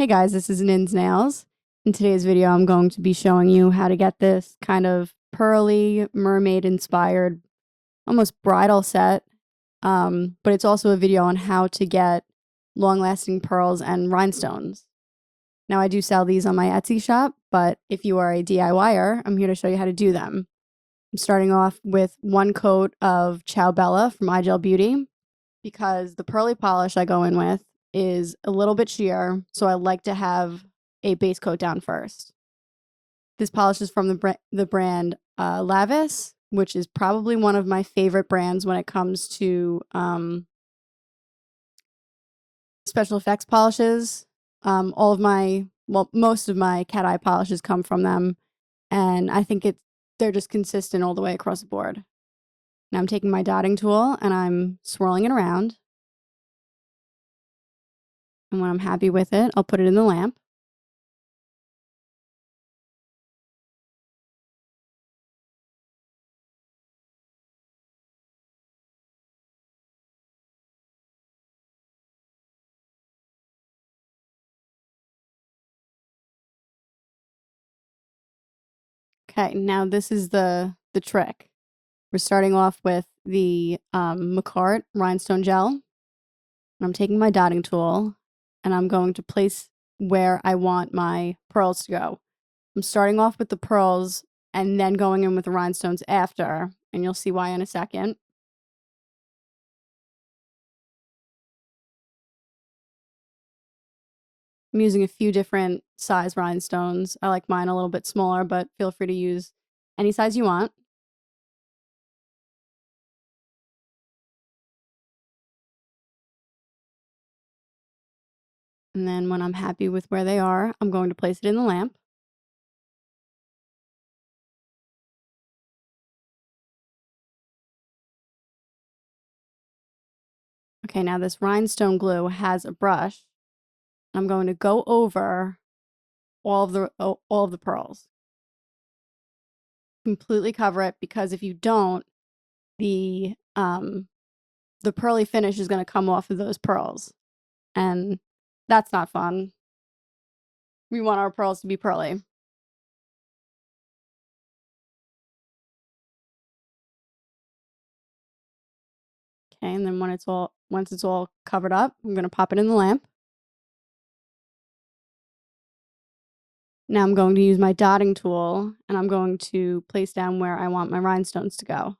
Hey guys, this is Nin's Nails. In today's video, I'm going to be showing you how to get this kind of pearly, mermaid-inspired, almost bridal set. But it's also a video on how to get long-lasting pearls and rhinestones. Now, I do sell these on my Etsy shop, but if you are a DIYer, I'm here to show you how to do them. I'm starting off with 1 coat of Ciao Bella from iGel Beauty because the pearly polish I go in with is a little bit sheer, so I like to have a base coat down first. This polish is from the brand Lavis, which is probably one of my favorite brands when it comes to special effects polishes. Most of my cat eye polishes come from them, and I think they're just consistent all the way across the board. Now I'm taking my dotting tool and I'm swirling it around. And when I'm happy with it, I'll put it in the lamp. Okay, now this is the trick. We're starting off with the McCart rhinestone gel. And I'm taking my dotting tool and I'm going to place where I want my pearls to go. I'm starting off with the pearls and then going in with the rhinestones after, and you'll see why in a second. I'm using a few different size rhinestones. I like mine a little bit smaller, but feel free to use any size you want. And then when I'm happy with where they are, I'm going to place it in the lamp. Okay, now this rhinestone glue has a brush. I'm going to go over all of the pearls. Completely cover it, because if you don't, the pearly finish is going to come off of those pearls, and that's not fun. We want our pearls to be pearly. Okay, and then once it's all covered up, I'm going to pop it in the lamp. Now I'm going to use my dotting tool and I'm going to place down where I want my rhinestones to go.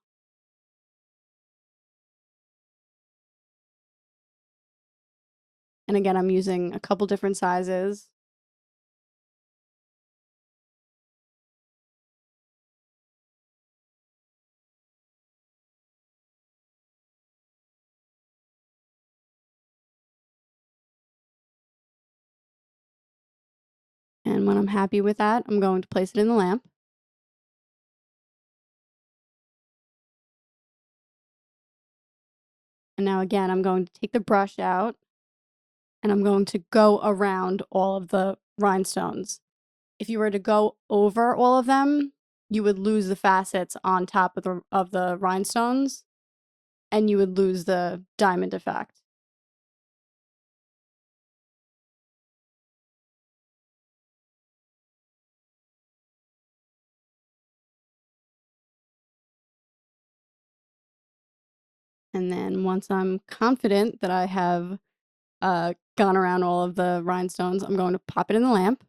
And again, I'm using a couple different sizes. And when I'm happy with that, I'm going to place it in the lamp. And now again, I'm going to take the brush out and I'm going to go around all of the rhinestones. If you were to go over all of them, you would lose the facets on top of the rhinestones, and you would lose the diamond effect. And then once I'm confident that I have gone around all of the rhinestones, I'm going to pop it in the lamp.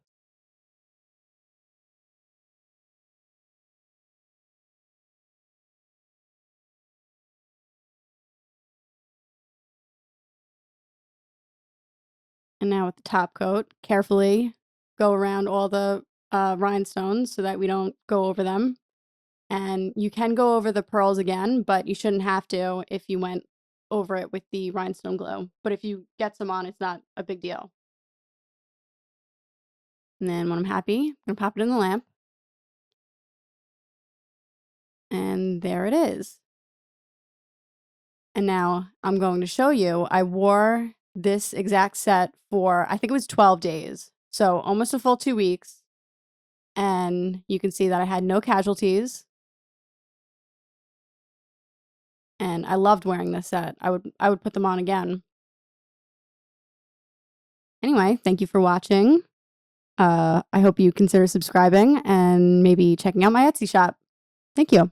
And now with the top coat, carefully go around all the rhinestones so that we don't go over them. And you can go over the pearls again, but you shouldn't have to if you went over it with the rhinestone glue. But if you get some on, it's not a big deal. And then when I'm happy, I'm going to pop it in the lamp. And there it is. And now I'm going to show you, I wore this exact set for, I think it was 12 days. So almost a full 2 weeks. And you can see that I had no casualties. And I loved wearing this set. I would put them on again. Anyway, thank you for watching. I hope you consider subscribing and maybe checking out my Etsy shop. Thank you.